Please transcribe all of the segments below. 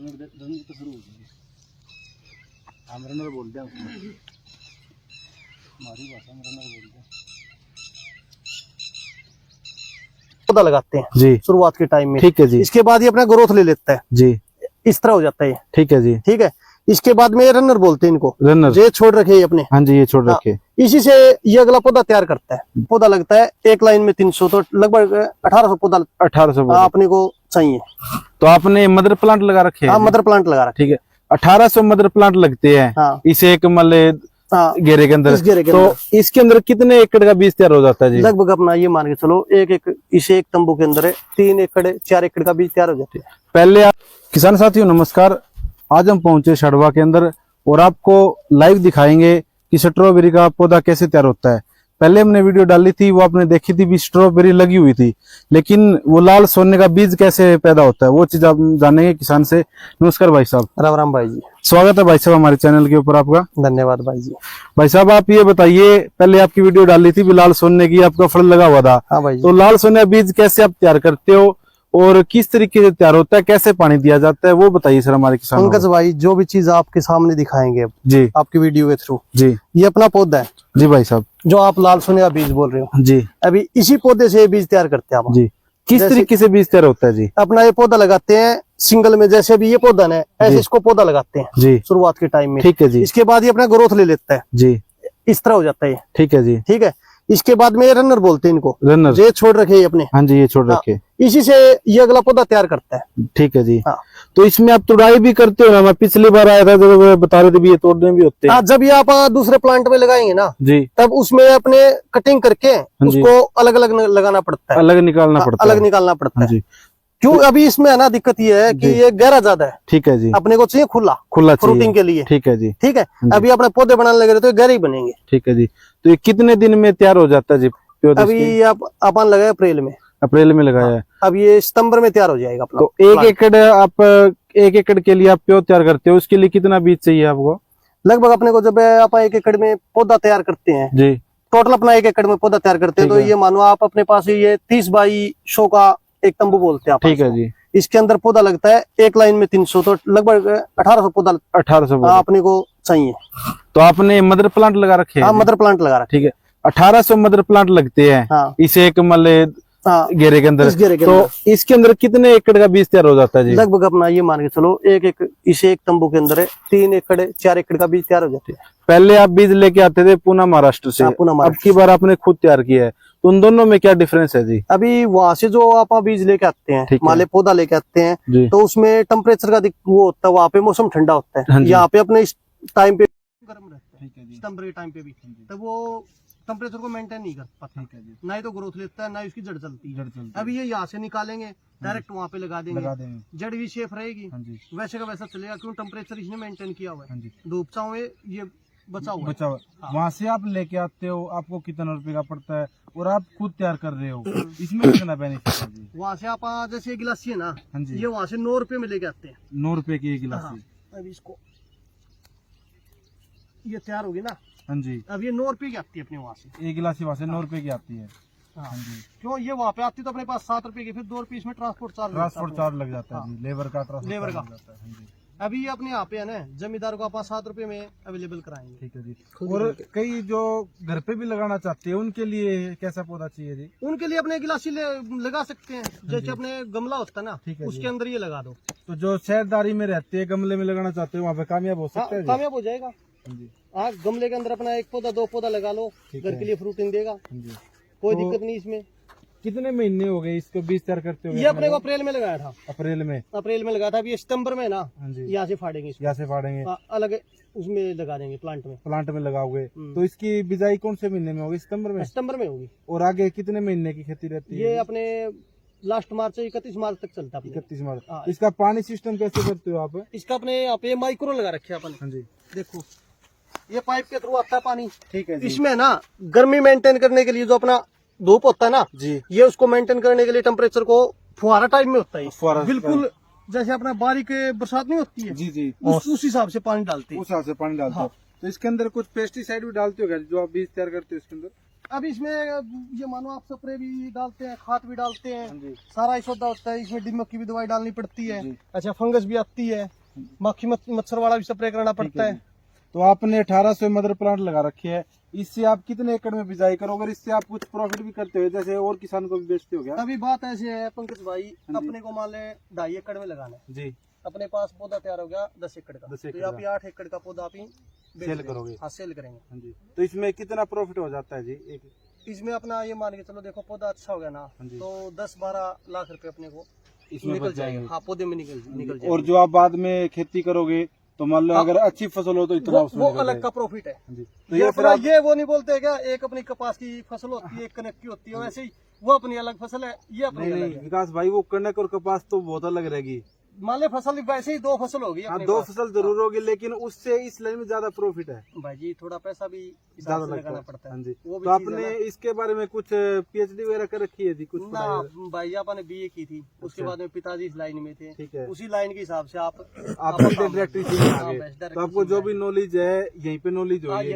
Running तो शुरू हो गई। हम रनर बोलते हैं उसमें, हमारी भाषा में रनर बोलते हैं। पौधा लगाते हैं जी शुरुआत के टाइम में, ठीक है जी। इसके बाद ये अपना ग्रोथ ले लेता है जी, इस तरह हो जाता है, ठीक है जी। ठीक है। इसके बाद में रनर बोलते हैं इनको, रनर, ये छोड़ रखे हैं अपने। हाँ जी, ये छोड़ रखे। इसी से ये अगला पौधा तैयार करता है। पौधा लगता है एक लाइन में 300, तो लगभग 1800 पौधा 1800 अपने को चाहिए। तो आपने मदर प्लांट लगा रखे हैं? हाँ, मदर प्लांट लगा रखे। ठीक है, 1800 मदर प्लांट लगते हैं। हाँ। इसे एक घेरे के अंदर। तो इसके अंदर कितने एकड़ का बीज तैयार हो जाता है जी? लगभग अपना ये मान के चलो इसे एक तंबू के अंदर 3 एकड़ 4 एकड़ का बीज तैयार हो जाता है। पहले आप किसान साथियों नमस्कार, आज हम पहुंचे शड़वा के अंदर और आपको लाइव दिखाएंगे कि स्ट्रॉबेरी का पौधा कैसे तैयार होता है। पहले हमने वीडियो डाली थी, वो आपने देखी थी भी, स्ट्रॉबेरी लगी हुई थी, लेकिन वो लाल सोने का बीज कैसे पैदा होता है वो चीज आप जानेंगे किसान से। नमस्कार भाई साहब। राम राम भाई जी। स्वागत है भाई साहब हमारे चैनल के ऊपर आपका। धन्यवाद भाई जी। भाई साहब आप ये बताइए, पहले आपकी वीडियो डाली थी भी लाल सोने की, आपका फल लगा हुआ था। हाँ भाई जी। तो लाल सोने बीज कैसे आप तैयार करते हो और किस तरीके से तैयार होता है, कैसे पानी दिया जाता है, वो बताइए सर हमारे किसानों को। पंकज भाई, जो भी चीज आपके सामने दिखाएंगे अब जी आपकी वीडियो के थ्रू, जी, ये अपना पौधा है जी भाई साहब, जो आप लाल सोने का बीज बोल रहे हो जी। अभी इसी पौधे से ये बीज तैयार करते हैं आप जी, किस तरीके से बीज तैयार होता है जी? अपना ये पौधा लगाते हैं सिंगल में, जैसे अभी ये पौधा है ऐसे इसको पौधा लगाते हैं जी, शुरुआत के टाइम में। ठीक है जी। इसके बाद ये अपना ग्रोथ ले लेता है जी, इस तरह हो जाता है, ठीक है जी। ठीक है। इसके बाद में ये रनर बोलते हैं इनको, रनर, ये छोड़ रखे हैं अपने। हाँ जी, ये छोड़ रखे। इसी से ये अगला पौधा तैयार करता है, ठीक है जी। हाँ। तो इसमें आप तुड़ाई भी करते हो ना? मैं पिछली बार आया था जब बता रहे थे भी ये तोड़ने भी होते हैं। हाँ, जब ये आप दूसरे प्लांट में लगाएंगे ना जी, तब उसमें अपने कटिंग करके उसको अलग अलग लगाना पड़ता है, अलग निकालना पड़ता है, अलग निकालना पड़ता है जी। क्यों? अभी इसमें है ना दिक्कत ये है कि ये गहरा ज्यादा है। ठीक है जी, अपने को चाहिए खुला खुला फ्रूटिंग के लिए, ठीक है जी, ठीक है। अभी अपने पौधे बनाने लगे तो गहरे ही बनेंगे, ठीक है जी। तो ये कितने दिन में तैयार हो जाता है जी? अभी आप अपन लगाए अप्रैल में, अप्रैल में लगाया है। अब ये सितंबर में तैयार हो जाएगा अपना। तो एक एकड़ के लिए आप प्योर तैयार करते हो, उसके लिए कितना बीज चाहिए आपको? लगभग अपने को जब आप 1 एकड़ में पौधा तैयार करते हैं जी, टोटल अपना 1 एकड़ में पौधा तैयार करते हैं, तो ये मानो आप अपने पास ये 30 बाई 100 का एक तंबू बोलते हैं आप। ठीक है जी। इसके अंदर पौधा लगता है एक लाइन में 300, तो लगभग 1800 पौधा 1800 अपने को चाहिए। तो आपने मदर प्लांट लगा रखे हैं? हाँ, मदर प्लांट लगा रखे। ठीक है, 1800 मदर प्लांट लगते हैं। हाँ। इसे एक घेरे के अंदर। इस घेरे के तो अंदर इसके अंदर कितने एकड़ का बीज तैयार हो जाता है जी? लगभग अपना ये मान के चलो इसे एक तंबू के अंदर 3 एकड़ 4 एकड़ का बीज तैयार हो जाते हैं। पहले आप बीज लेके आते थे पूना महाराष्ट्र से, अब की बार आपने खुद तैयार किया है, तो उन दोनों में क्या डिफरेंस है जी? अभी वहां से जो आप बीज लेके आते हैं, माले पौधा लेके आते हैं, तो उसमें टेम्परेचर का वो होता है, वहाँ पे मौसम ठंडा होता है, यहाँ पे अपने इस टाइम पे गर्म रहता है, सितंबर के टाइम पे भी, तो वो टेम्परेचर को मेंटेन नहीं कर पाता, ना ही तो ग्रोथ लेता है, ना ही उसकी जड़ चलती है। अभी ये यहाँ से निकालेंगे डायरेक्ट वहाँ पे लगा देंगे, जड़ भी सेफ रहेगी, वैसे का वैसा चलेगा, क्यों? टेम्परेचर इसने मेंटेन किया हुआ है, धूप छांव ये बचा हुआ। वहाँ से आप लेके आते हो, आपको कितना रुपए का पड़ता है, और आप खुद तैयार कर रहे हो, इसमें कितना बेनिफिट है जी? वहाँ से आप जैसे ये गिलासी है ना, ये वहाँ से 9 रुपए में लेके आते हैं। 9 रुपए की एक गिलासी। अभी इसको ये तैयार होगी ना, हाँ जी, अब ये 9 रुपए की आती है अपने वहाँ से, एक गिलासी वहाँ से 9 रुपए की आती है। हाँ जी। क्यों? ये वहाँ पे आती तो अपने पास 7 रुपए की, फिर 2 रुपए इसमें ट्रांसपोर्ट चार्ज लग जाता है जी, लेबर का लेबर का। अभी ये अपने यहाँ पे है ना, जमींदार को आप 7 रुपए में अवेलेबल कराएंगे। ठीक है जी। और कई जो घर पे भी लगाना चाहते हैं उनके लिए कैसा पौधा चाहिए जी? उनके लिए अपने गिलासी लगा सकते हैं, जैसे अपने गमला होता है ना, उसके अंदर ये लगा दो। तो जो शहरदारी में रहते हैं, गमले में लगाना चाहते हैं, वहाँ पे कामयाब हो सकता है? कामयाब हो जाएगा। हाँ, गमले के अंदर अपना 1 पौधा 2 पौधा लगा लो, घर के लिए फ्रूटिंग देगा, कोई दिक्कत नहीं इसमें। कितने महीने हो गए इसको बीज तैयार करते हुए? ये अपने को अप्रैल में लगाया था। अप्रैल में लगाया था। अभी ये सितंबर में ना यहाँ से फाड़ेंगे, अलग उसमें लगा देंगे, प्लांट में लगाओगे। तो इसकी बिजाई कौन से महीने में होगी? सितंबर में होगी। और आगे कितने महीने की खेती रहती है? ये अपने लास्ट मार्च से 31 मार्च तक चलता है। 31 मार्च। इसका पानी सिस्टम कैसे करते हो आप? इसका अपने यहाँ पे माइक्रो लगा रखे अपन। हाँ जी, देखो ये पाइप के थ्रू आता है पानी। ठीक है जी। इसमें ना गर्मी मेंटेन करने के लिए जो अपना धूप होता है ना जी, ये उसको मेंटेन करने के लिए टेम्परेचर को फुहारा टाइप में होता है, बिल्कुल जैसे अपना बारिश बरसात नहीं होती है जी, उस हिसाब से पानी डालते हैं। उस हिसाब से पानी डालते हो। तो इसके अंदर कुछ पेस्टिसाइड भी डालते हो क्या, जो आप बीज तैयार करते हो इसके अंदर? अब इसमें ये मानो आप स्प्रे भी डालते हैं, खाद भी डालते हैं, सारा ही सौदा होता है। इसमें दीमक की भी दवाई डालनी पड़ती है। अच्छा, फंगस भी आती है, मक्खी मच्छर वाला भी स्प्रे करना पड़ता है। तो आपने 1800 मदर प्लांट लगा रखी है, इससे आप कितने एकड़ में बिजाई करोगे? इससे आप कुछ प्रॉफिट भी करते हो जैसे और किसान को भी बेचते हो क्या? अभी बात ऐसी है पंकज भाई, अपने को मान ले 2.5 एकड़ में लगाना है जी। अपने पास पौधा तैयार हो गया 10 एकड़ का, तो आप 8 एकड़ का पौधा आप सेल करोगे? हाँ, सेल करेंगे जी। तो इसमें कितना प्रॉफिट हो जाता है जी? इसमें अपना ये मान के चलो, देखो पौधा अच्छा हो गया ना तो 10-12 लाख रुपए अपने को इसमें निकल जाएंगे। हाँ, पौधे में निकल जाएंगे। और जो आप बाद में खेती करोगे तो मान लो अगर अच्छी फसल हो तो इतना वो अलग का प्रॉफिट है। तो ये वो नहीं बोलते क्या, एक अपनी कपास की फसल होती है, एक कनक की होती है, वैसे ही वो अपनी अलग फसल है, ये अपनी अलग है। विकास भाई, वो कनक और कपास तो बहुत अलग रहेगी। मान ले फसल वैसे ही 2 फसल होगी। हाँ, 2 फसल जरूर होगी, लेकिन उससे इस लाइन में ज्यादा प्रॉफिट है भाई जी। थोड़ा पैसा भी ज्यादा लगाना पड़ता है। तो आपने इसके बारे में कुछ पीएचडी वगैरह कर रखी है जी? कुछ ना भाई, आपने बीए की थी, उसके बाद में पिताजी इस लाइन में थे। ठीक है, उसी लाइन के हिसाब से आप तो आपको जो भी नॉलेज है यहीं पे नॉलेज होगी,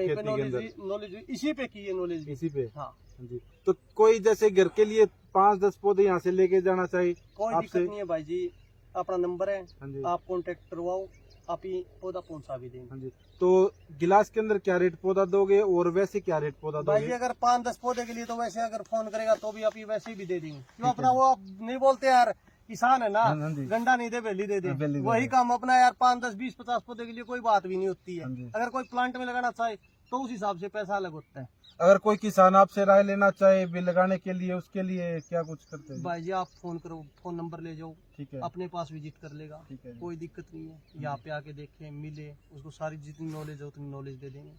नॉलेज इसी पे की है, नॉलेज इसी पे। हाँ जी। तो कोई जैसे घर के लिए 5-10 पौधे यहाँ से लेके जाना चाहिए, कोई दिक्कत नहीं है भाई जी। अपना नंबर है, आप कांटेक्ट करवाओ, आप ही पौधा पहुंचा भी देंगे। तो गिलास के अंदर क्या रेट पौधा दोगे और वैसे क्या रेट पौधा दोगे? भाई अगर 5-10 पौधे के लिए तो वैसे अगर फोन करेगा तो भी आप ही वैसे भी दे देंगे। क्यों, अपना वो नहीं बोलते यार, किसान है ना, गंडा नहीं दे बेली दे दे, वही काम अपना यार। 5-10-20-50 पौधे के लिए कोई बात भी नहीं होती है। अगर कोई प्लांट में लगाना चाहे तो उस हिसाब से पैसा अलग होता है। अगर कोई किसान आपसे राय लेना चाहे बिल लगाने के लिए, उसके लिए क्या कुछ करते हैं? भाई जी, आप फोन करो, फोन नंबर ले जाओ, ठीक है, अपने पास विजिट कर लेगा, ठीक है, कोई दिक्कत नहीं है। यहाँ पे आके देखे, मिले, उसको सारी जितनी नॉलेज है उतनी नॉलेज दे देंगे।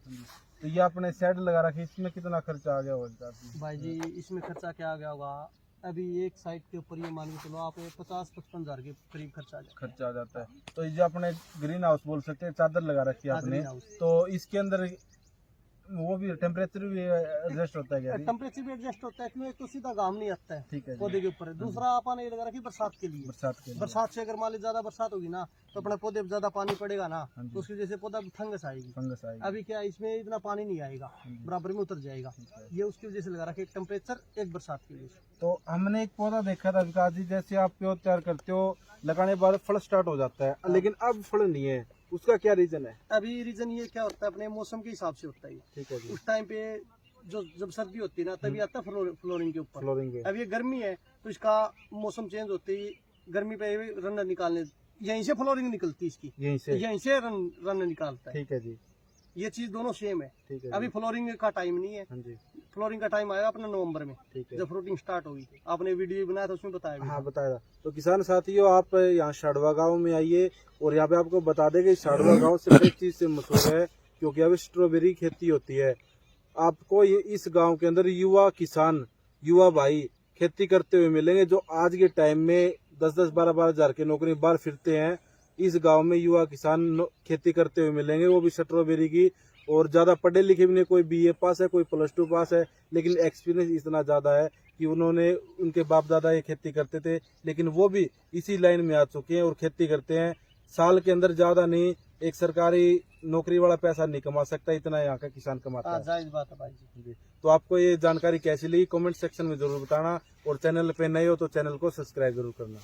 तो ये आपने शेड लगा रखी, इसमें कितना खर्चा आ गया होगा? भाई जी, इसमें खर्चा क्या आ गया होगा, अभी एक साइड के ऊपर ये मान के चलो आप 50-55 हजार के करीब खर्चा आ जाता है। तो ये अपने ग्रीन हाउस बोल सकते हैं, चादर लगा रखी है आपने, तो इसके अंदर वो भी टेम्परेचर भी एडजस्ट होता है क्या? टेम्परेचर भी एडजस्ट होता है, इसमें तो सीधा घाम नहीं आता है, ठीक है, पौधे के ऊपर। दूसरा अपन ये लगा रखी बरसात के लिए, बरसात से अगर मान ली ज्यादा बरसात होगी ना तो अपने पौधे में ज्यादा पानी पड़ेगा ना तो उसकी वजह से पौधा फंगस आएगी। अभी क्या, इसमें इतना पानी नहीं आएगा, बराबर में उतर जाएगा। ये उसकी वजह से लगा रखा, एक टेम्परेचर, एक बरसात की वजह से। तो हमने एक पौधा देखा था विकास जी, जैसे आप प्योर तैयार करते हो, लगाने के बाद फल स्टार्ट हो जाता है, लेकिन अब फल नहीं है, उसका क्या रीजन है? अभी रीजन ये क्या होता है, अपने मौसम के हिसाब से होता है। ठीक है, उस टाइम पे जब सर्दी होती है ना तभी आता है फ्लोरिंग के ऊपर। अब ये गर्मी है तो इसका मौसम चेंज होते ही गर्मी पे रन निकालने, यहीं से फ्लोरिंग निकलती है इसकी, यहीं से रन निकालता है। ठीक है जी, ये चीज दोनों सेम है। ठीक है, अभी फ्लोरिंग का टाइम नहीं है, फ्लोरिंग का टाइम आएगा अपना नवंबर में, जब फ्रूटिंग स्टार्ट होगी। आपने वीडियो बनाया था उसमें बताया। हाँ, बताया। तो किसान साथियों, आप यहाँ शाडवा गांव में आइए और यहाँ पे आपको बता दें कि शाडवा गांव सिर्फ एक चीज से मशहूर है, क्योंकि अब स्ट्रॉबेरी खेती होती है। आपको इस गांव के अंदर युवा किसान, युवा भाई खेती करते हुए मिलेंगे, जो आज के टाइम में 10-10, 12-12 हजार की नौकरी बाहर फिरते हैं। इस गांव में युवा किसान खेती करते हुए मिलेंगे, वो भी स्ट्रॉबेरी की। और ज्यादा पढ़े लिखे भी नहीं, कोई बीए पास है, कोई +2 पास है, लेकिन एक्सपीरियंस इतना ज्यादा है कि उन्होंने, उनके बाप दादा ये खेती करते थे, लेकिन वो भी इसी लाइन में आ चुके हैं और खेती करते हैं। साल के अंदर ज्यादा नहीं, एक सरकारी नौकरी वाला पैसा नहीं कमा सकता, इतना यहाँ का किसान कमाता है। जायज बात है भाई जी। तो आपको ये जानकारी कैसी लगी कमेंट सेक्शन में जरूर बताना, और चैनल पे नए हो तो चैनल को सब्सक्राइब जरूर करना।